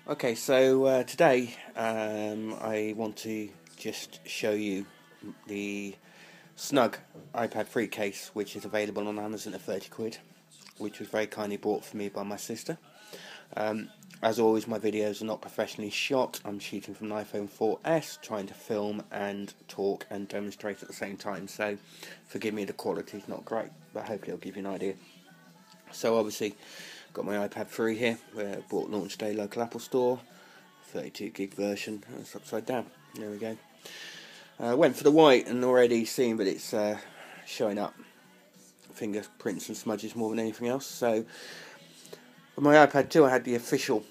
Okay, so today I want to just show you the Snugg iPad 3 case, which is available on Amazon at 30 quid, which was very kindly bought for me by my sister. As always, my videos are not professionally shot. I'm shooting from an iPhone 4S, trying to film and talk and demonstrate at the same time, so forgive me, the quality's not great, but hopefully it'll give you an idea. So obviously, got my iPad 3 here, bought launch day local Apple store, 32 gig version, it's upside down, there we go. Went for the white and already seeing that it's showing up fingerprints and smudges more than anything else. So for my iPad 2 I had the official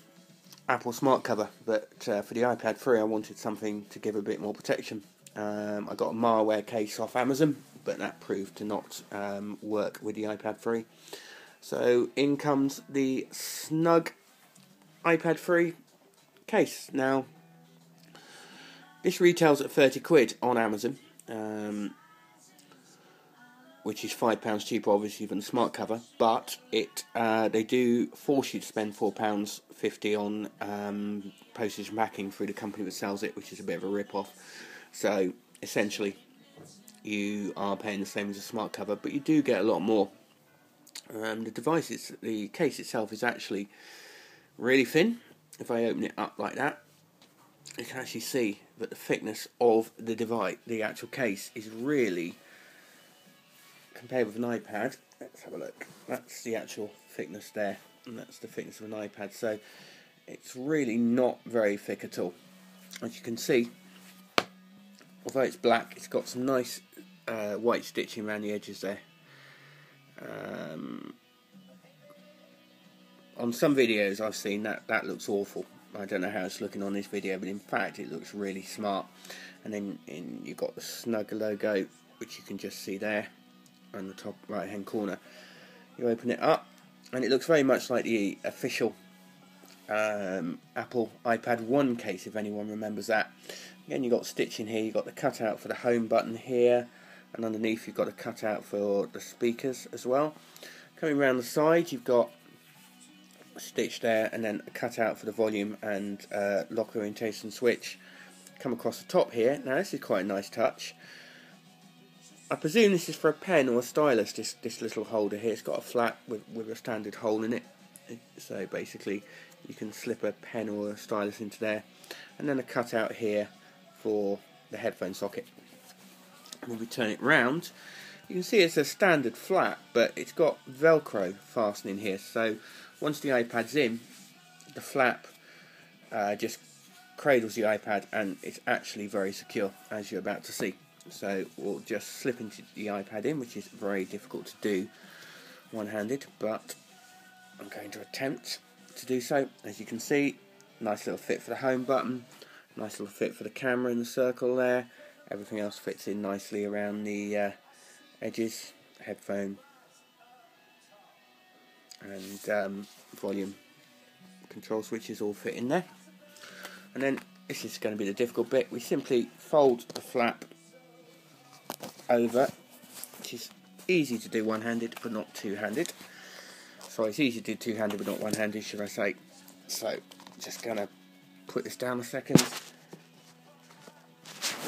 Apple smart cover, but for the iPad 3 I wanted something to give a bit more protection. I got a malware case off Amazon, but that proved to not work with the iPad 3. So in comes the Snugg iPad 3 case. Now, this retails at 30 quid on Amazon, which is £5 cheaper obviously than the smart cover, but they do force you to spend £4.50 on postage and packing through the company that sells it, which is a bit of a rip-off. So essentially you are paying the same as a smart cover, but you do get a lot more. The case itself is actually really thin. If I open it up like that, you can actually see that the thickness of the device, the actual case, is really, compared with an iPad, let's have a look, that's the actual thickness there, and that's the thickness of an iPad, so it's really not very thick at all. As you can see, although it's black, it's got some nice white stitching around the edges there. On some videos I've seen that looks awful. I don't know how it's looking on this video, but in fact it looks really smart. And then you've got the Snugg logo, which you can just see there on the top right hand corner. You open it up and it looks very much like the official Apple iPad 1 case, if anyone remembers that. Again, you've got stitching here, you've got the cutout for the home button here, and underneath you've got a cutout for the speakers as well. Coming around the side you've got a stitch there, and then a cutout for the volume and lock orientation switch. Come across the top here. Now this is quite a nice touch. I presume this is for a pen or a stylus, this little holder here. It's got a flap with a standard hole in it. So basically you can slip a pen or a stylus into there. And then a cutout here for the headphone socket. And if we turn it round, you can see it's a standard flap, but it's got Velcro fastening here. So once the iPad's in, the flap just cradles the iPad, and it's actually very secure, as you're about to see. So we'll just slip into the iPad in, which is very difficult to do one-handed, but I'm going to attempt to do so. As you can see, nice little fit for the home button, nice little fit for the camera in the circle there. Everything else fits in nicely around the edges, headphone and volume control switches all fit in there. And then this is going to be the difficult bit. We simply fold the flap over, which is easy to do one-handed but not two-handed. Sorry, it's easy to do two-handed but not one-handed, should I say. So just going to put this down a second.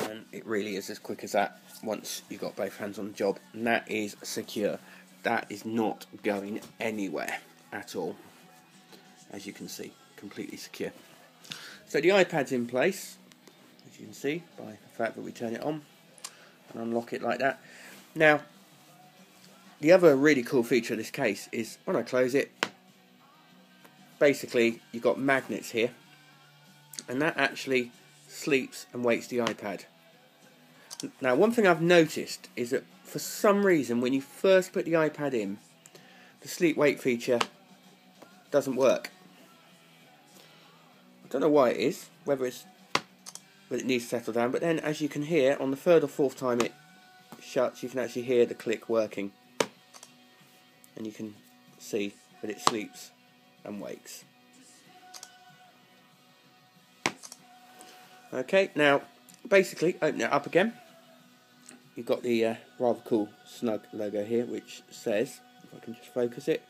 And it really is as quick as that once you've got both hands on the job, and that is secure. That is not going anywhere at all, as you can see, completely secure. So the iPad's in place, as you can see by the fact that we turn it on and unlock it like that. Now, the other really cool feature of this case is when I close it, basically you've got magnets here, and that actually sleeps and wakes the iPad. Now, one thing I've noticed is that for some reason when you first put the iPad in, the sleep-wake feature doesn't work. I don't know why it is, whether it's that it needs to settle down, but then as you can hear, on the third or fourth time it shuts, you can actually hear the click working, and you can see that it sleeps and wakes. Okay, now basically open it up again. You've got the rather cool Snugg logo here, which says, if I can just focus it,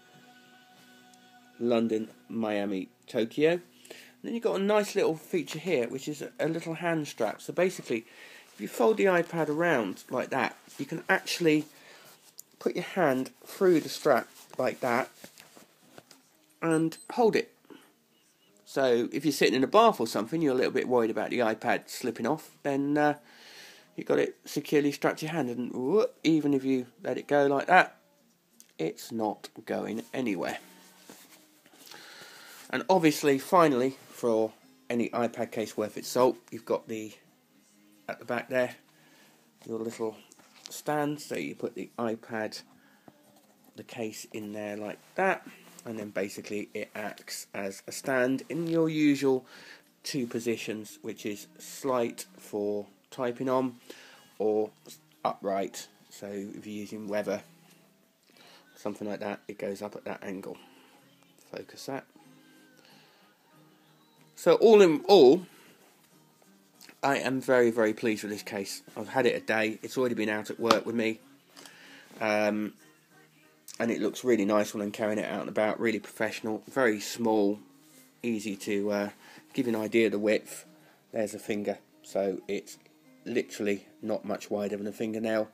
London, Miami, Tokyo. then you've got a nice little feature here, which is a little hand strap. So basically, if you fold the iPad around like that, you can actually put your hand through the strap like that and hold it. So if you're sitting in a bath or something, you're a little bit worried about the iPad slipping off, then you've got it securely strapped to your hand, and whoop, even if you let it go like that, it's not going anywhere. And obviously, finally, for any iPad case worth its salt, you've got at the back there, your little stand, so you put the iPad, the case in there like that, and then basically it acts as a stand in your usual two positions, which is slight for typing on, or upright, so if you're using weather, something like that, it goes up at that angle. Focus that. So all in all, I am very, very pleased with this case. I've had it a day. It's already been out at work with me. And it looks really nice when I'm carrying it out and about. Really professional. Very small. Easy to give you an idea of the width. There's a finger. So it's literally not much wider than a fingernail.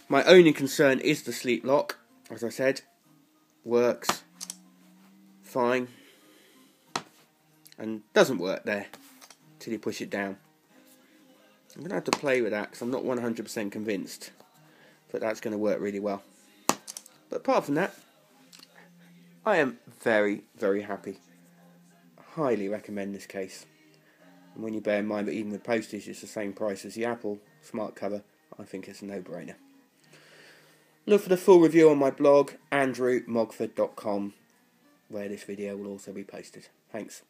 My only concern is the sleep lock. As I said, works fine. And doesn't work there till you push it down. I'm going to have to play with that because I'm not 100% convinced that that's going to work really well. But apart from that, I am very, very happy. Highly recommend this case. And when you bear in mind that even with postage it's the same price as the Apple smart cover, I think it's a no-brainer. Look for the full review on my blog, andrewmogford.com, where this video will also be posted. Thanks.